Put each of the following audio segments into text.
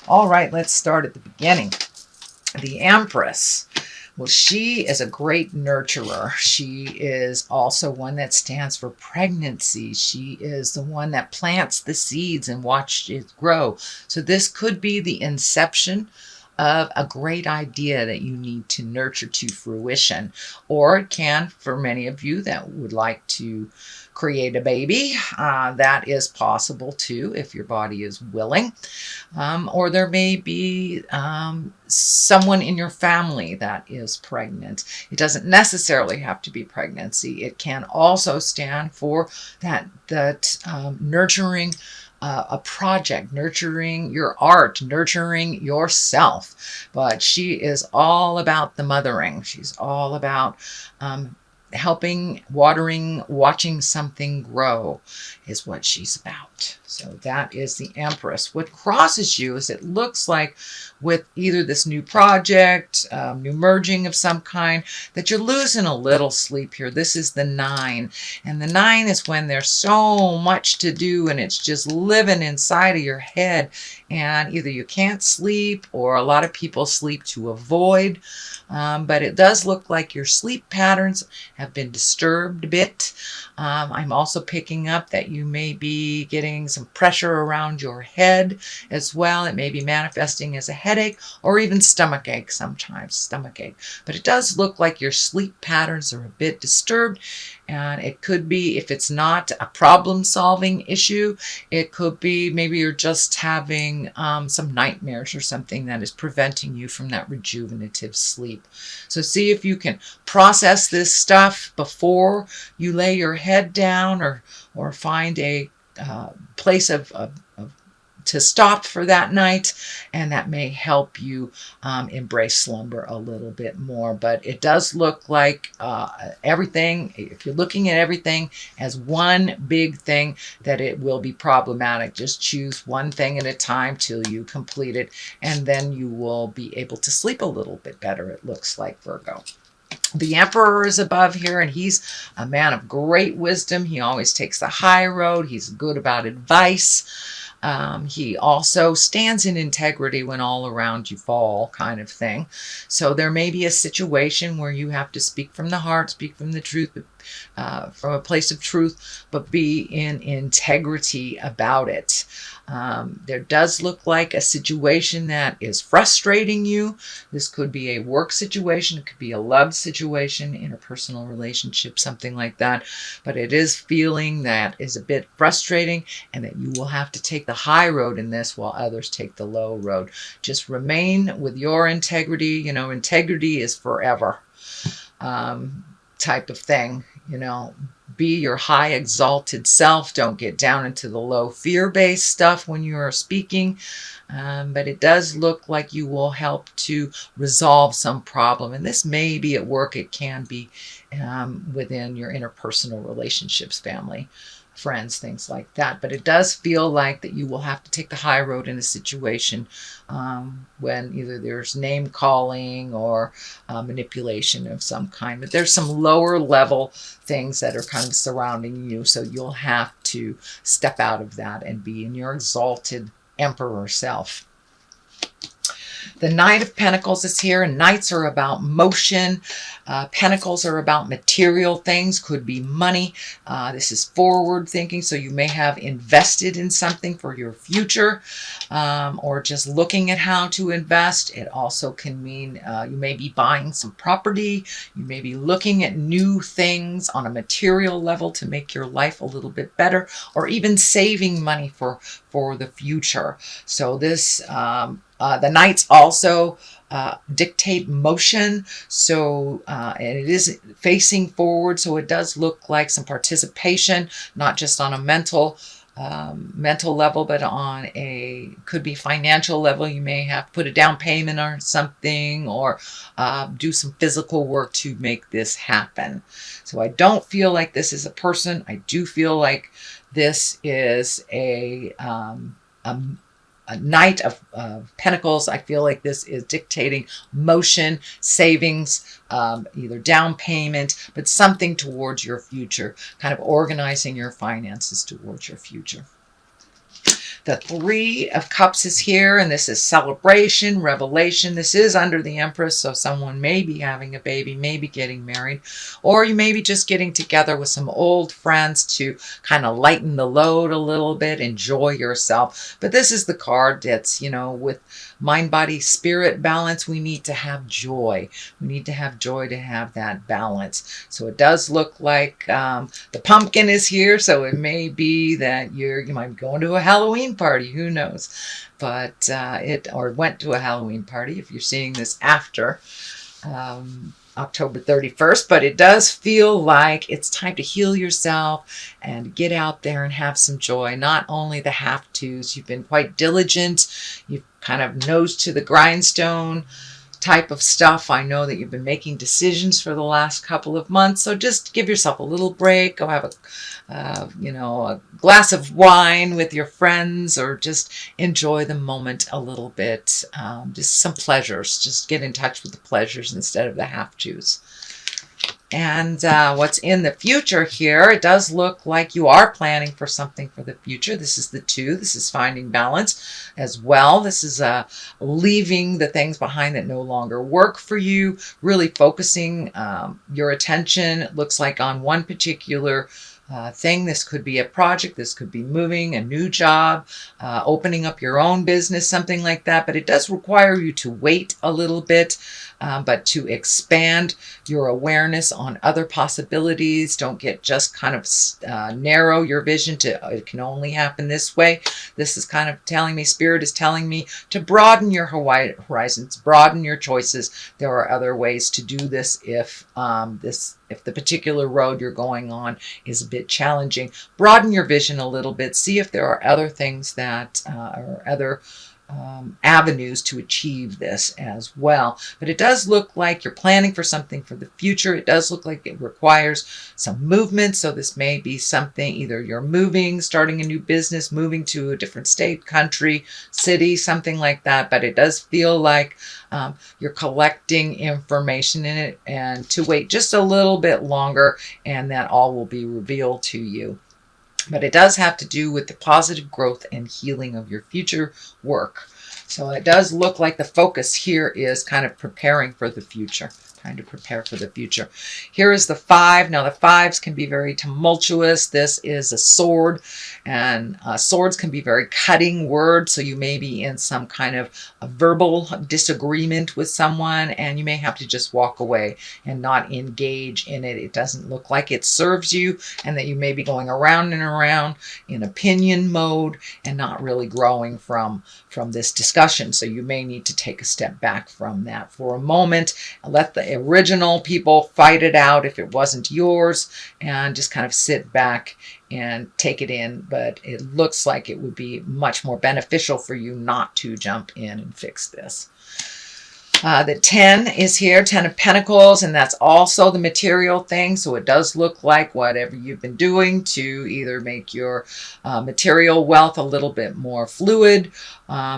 All right, let's start at the beginning. The Empress. Well, she is a great nurturer. She is also one that stands for pregnancy. She is the one that plants the seeds and watches it grow. So this could be the inception of a great idea that you need to nurture to fruition. Or it can, for many of you that would like to create a baby, that is possible too if your body is willing. Or there may be someone in your family that is pregnant. It doesn't necessarily have to be pregnancy. It can also stand for that nurturing a project, nurturing your art, nurturing yourself. But she is all about the mothering. She's all about helping, watering, watching something grow is what she's about. So that is the Empress. What crosses you is it looks like with either this new project, new merging of some kind, that you're losing a little sleep here. This is the 9. And the 9 is when there's so much to do and it's just living inside of your head. And either you can't sleep or a lot of people sleep to avoid. But it does look like your sleep patterns have been disturbed a bit. I'm also picking up that you may be getting some pressure around your head as well. It may be manifesting as a headache or even stomach ache sometimes, stomach ache. But it does look like your sleep patterns are a bit disturbed. And it could be, if it's not a problem-solving issue, it could be maybe you're just having some nightmares or something that is preventing you from that rejuvenative sleep. So see if you can process this stuff before you lay your head down, or find a place to stop for that night, and that may help you embrace slumber a little bit more. But it does look like everything, if you're looking at everything as one big thing, that it will be problematic. Just choose one thing at a time till you complete it, and then you will be able to sleep a little bit better, it looks like, Virgo. The Emperor is above here, and he's a man of great wisdom. He always takes the high road. He's good about advice. He also stands in integrity when all around you fall, kind of thing. So there may be a situation where you have to speak from the heart, speak from the truth, from a place of truth, but be in integrity about it. There does look like a situation that is frustrating you. This could be a work situation. It could be a love situation, interpersonal relationship, something like that. But it is feeling that is a bit frustrating, and that you will have to take the high road in this while others take the low road. Just remain with your integrity. You know, integrity is forever, type of thing. You know, be your high exalted self. Don't get down into the low fear-based stuff when you are speaking. But it does look like you will help to resolve some problem. And this may be at work. It can be within your interpersonal relationships, family, friends, things like that. But it does feel like that you will have to take the high road in a situation when either there's name calling or manipulation of some kind. But there's some lower level things that are kind of surrounding you. So you'll have to step out of that and be in your exalted Emperor self. The Knight of Pentacles is here, and Knights are about motion. Pentacles are about material things, could be money. This is forward thinking, so you may have invested in something for your future, or just looking at how to invest. It also can mean you may be buying some property. You may be looking at new things on a material level to make your life a little bit better, or even saving money for the future. So this the Knights also dictate motion, so and it is facing forward, so it does look like some participation, not just on a mental level, but on a, could be financial level. You may have to put a down payment or something, or do some physical work to make this happen. So I don't feel like this is a person. I do feel like this is a Knight of Pentacles. I feel like this is dictating motion, savings, either down payment, but something towards your future, kind of organizing your finances towards your future. The Three of Cups is here, and this is celebration, revelation. This is under the Empress, so someone may be having a baby, maybe getting married, or you may be just getting together with some old friends to kind of lighten the load a little bit, enjoy yourself. But this is the card that's, you know, with mind, body, spirit balance, we need to have joy. We need to have joy to have that balance. So it does look like the pumpkin is here, so it may be that you might be going to a Halloween party, who knows? But or went to a Halloween party if you're seeing this after October 31st, but it does feel like it's time to heal yourself and get out there and have some joy. Not only the have-tos, you've been quite diligent, you've kind of nose to the grindstone type of stuff. I know that you've been making decisions for the last couple of months, so just give yourself a little break. Go have a glass of wine with your friends, or just enjoy the moment a little bit. Just some pleasures. Just get in touch with the pleasures instead of the have-tos. And what's in the future here, it does look like you are planning for something for the future. This is the 2. This is finding balance as well. This is leaving the things behind that no longer work for you, really focusing your attention, it looks like, on one particular thing. This could be a project, this could be moving, a new job, opening up your own business, something like that. But it does require you to wait a little bit, but to expand your awareness on other possibilities. Don't get just kind of narrow your vision to it can only happen this way. This is kind of telling me, Spirit is telling me to broaden your horizons, broaden your choices. There are other ways to do this if the particular road you're going on is a bit challenging. Broaden your vision a little bit. See if there are other things that or other avenues to achieve this as well. But it does look like you're planning for something for the future. It does look like it requires some movement. So this may be something, either you're moving, starting a new business, moving to a different state, country, city, something like that. But it does feel like you're collecting information in it, and to wait just a little bit longer, and that all will be revealed to you. But it does have to do with the positive growth and healing of your future work. So it does look like the focus here is kind of preparing for the future. Trying to prepare for the future. Here is the 5. Now the 5s can be very tumultuous. This is a sword, and swords can be very cutting words. So you may be in some kind of a verbal disagreement with someone, and you may have to just walk away and not engage in it. It doesn't look like it serves you, and that you may be going around and around in opinion mode and not really growing from this discussion. So you may need to take a step back from that for a moment, let the original people fight it out if it wasn't yours, and just kind of sit back and take it in. But it looks like it would be much more beneficial for you not to jump in and fix this. The 10 is here, 10 of Pentacles, and that's also the material thing. So it does look like whatever you've been doing to either make your material wealth a little bit more fluid,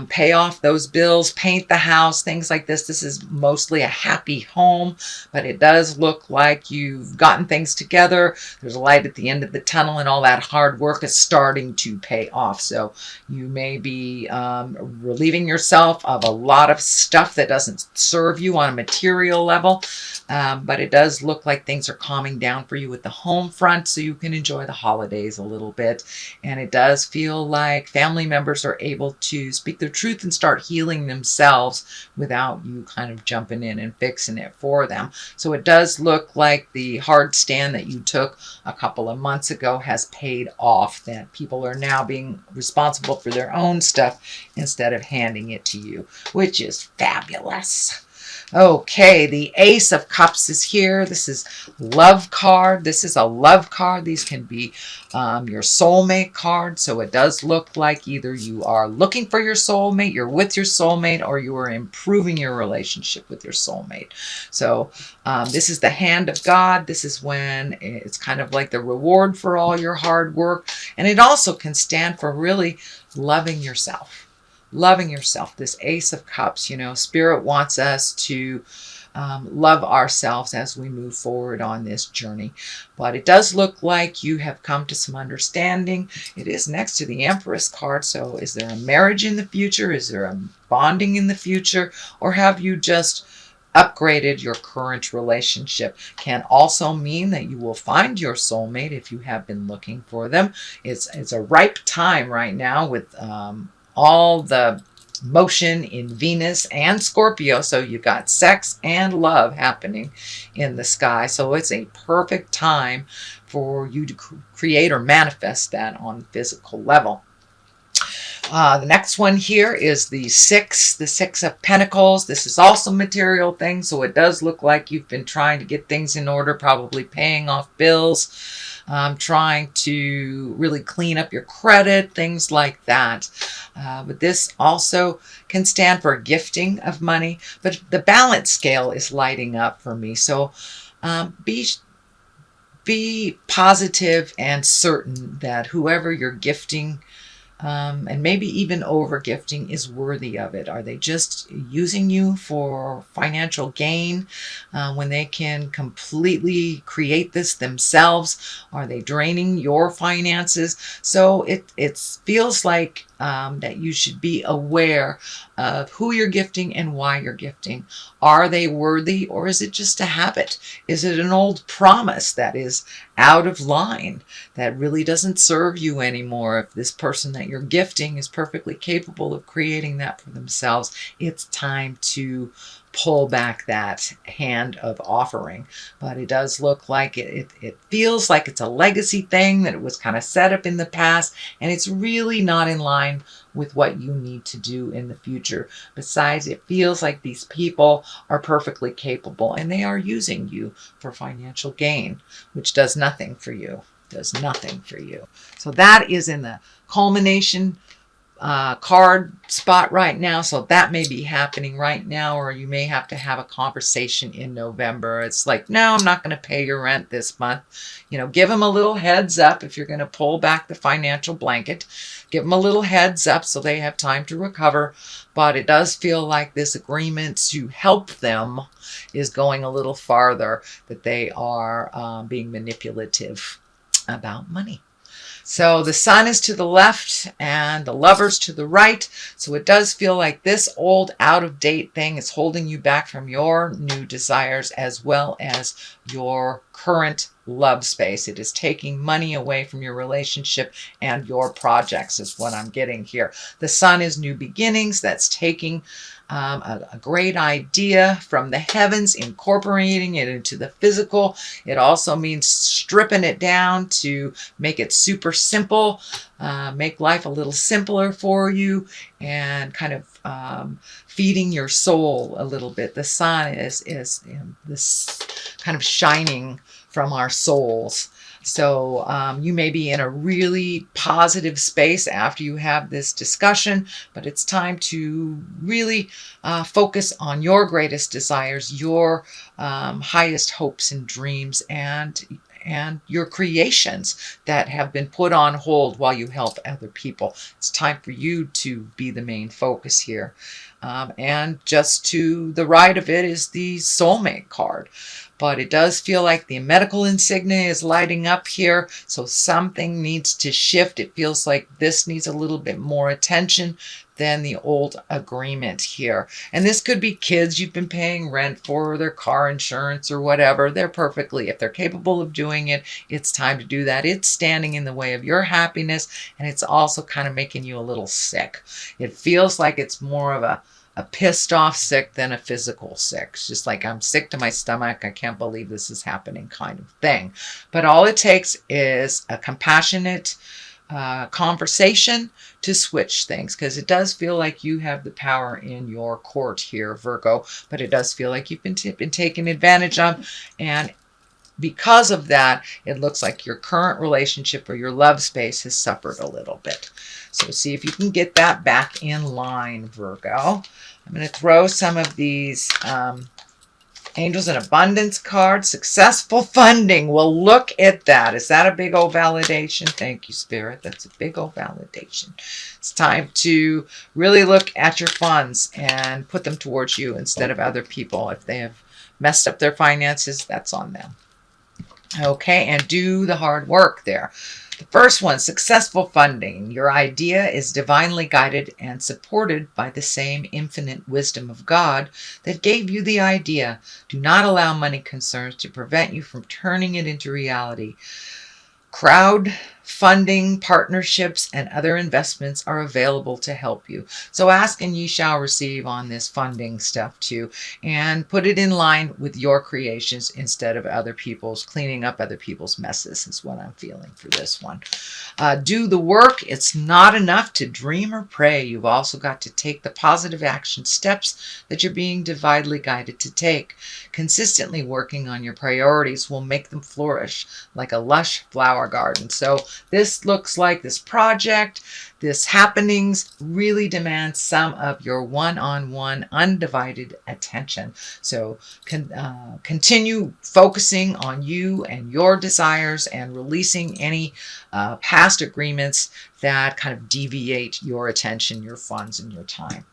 pay off those bills, paint the house, things like this. This is mostly a happy home, but it does look like you've gotten things together. There's a light at the end of the tunnel, and all that hard work is starting to pay off. So you may be relieving yourself of a lot of stuff that doesn't serve you on a material level, but it does look like things are calming down for you with the home front, so you can enjoy the holidays a little bit. And it does feel like family members are able to speak their truth and start healing themselves without you kind of jumping in and fixing it for them. So it does look like the hard stand that you took a couple of months ago has paid off, that people are now being responsible for their own stuff instead of handing it to you, which is fabulous. Okay, the Ace of Cups is here. This is love card. This is a love card. These can be your soulmate card. So it does look like either you are looking for your soulmate, you're with your soulmate, or you are improving your relationship with your soulmate. So this is the hand of God. This is when it's kind of like the reward for all your hard work. And it also can stand for really loving yourself. Loving yourself. This Ace of Cups, you know, Spirit wants us to love ourselves as we move forward on this journey. But it does look like you have come to some understanding. It is next to the Empress card. So is there a marriage in the future? Is there a bonding in the future? Or have you just upgraded your current relationship? Can also mean that you will find your soulmate if you have been looking for them. It's a ripe time right now with all the motion in Venus and Scorpio. So you've got sex and love happening in the sky. So it's a perfect time for you to create or manifest that on the physical level. The next one here is the Six of Pentacles. This is also material things, so it does look like you've been trying to get things in order, probably paying off bills, trying to really clean up your credit, things like that. But this also can stand for gifting of money, but the balance scale is lighting up for me. So be positive and certain that whoever you're gifting, and maybe even over gifting, is worthy of it. Are they just using you for financial gain when they can completely create this themselves? Are they draining your finances? So it feels like that you should be aware of who you're gifting and why you're gifting. Are they worthy, or is it just a habit? Is it an old promise that is out of line, that really doesn't serve you anymore? If this person that you're gifting is perfectly capable of creating that for themselves, it's time to pull back that hand of offering. But it does look like it feels like it's a legacy thing, that it was kind of set up in the past, and it's really not in line with what you need to do in the future. Besides, it feels like these people are perfectly capable and they are using you for financial gain, which does nothing for you. Does nothing for you. So that is in the culmination card spot right now. So that may be happening right now, or you may have to have a conversation in November. It's like, no, I'm not going to pay your rent this month. You know, give them a little heads up if you're going to pull back the financial blanket. Give them a little heads up so they have time to recover. But it does feel like this agreement to help them is going a little farther, that they are being manipulative about money. So the Sun is to the left and the Lovers to the right. So it does feel like this old out-of-date thing is holding you back from your new desires as well as your current love space. It is taking money away from your relationship and your projects is what I'm getting here. The Sun is new beginnings. That's taking a great idea from the heavens, incorporating it into the physical. It also means stripping it down to make it super simple, make life a little simpler for you, and kind of feeding your soul a little bit. The sun is this kind of shining from our souls. So you may be in a really positive space after you have this discussion, but it's time to really focus on your greatest desires, your highest hopes and dreams, and your creations that have been put on hold while you help other people. It's time for you to be the main focus here. And just to the right of it is the soulmate card. But it does feel like the medical insignia is lighting up here. So something needs to shift. It feels like this needs a little bit more attention than the old agreement here. And this could be kids you've been paying rent for, or their car insurance or whatever. They're perfectly, if they're capable of doing it, it's time to do that. It's standing in the way of your happiness, and it's also kind of making you a little sick. It feels like it's more of a pissed off sick than a physical sick. It's just like, I'm sick to my stomach. I can't believe this is happening kind of thing. But all it takes is a compassionate conversation to switch things, because it does feel like you have the power in your court here, Virgo, but it does feel like you've been taken advantage of. And because of that, it looks like your current relationship or your love space has suffered a little bit. So see if you can get that back in line, Virgo. I'm going to throw some of these Angels in Abundance cards. Successful funding. Well, look at that. Is that a big old validation? Thank you, Spirit. That's a big old validation. It's time to really look at your funds and put them towards you instead of other people if they have messed up their finances, that's on them. Okay, and do the hard work there. The first one, successful funding. Your idea is divinely guided and supported by the same infinite wisdom of God that gave you the idea. Do not allow money concerns to prevent you from turning it into reality. Crowd funding, partnerships, and other investments are available to help you. So ask and ye shall receive on this funding stuff too, and put it in line with your creations instead of other people's, cleaning up other people's messes is what I'm feeling for this one. Do the work. It's not enough to dream or pray. You've also got to take the positive action steps that you're being divinely guided to take. Consistently working on your priorities will make them flourish like a lush flower garden. So this looks like this project, this happenings really demands some of your one-on-one undivided attention. So continue focusing on you and your desires and releasing any past agreements that kind of deviate your attention, your funds, and your time.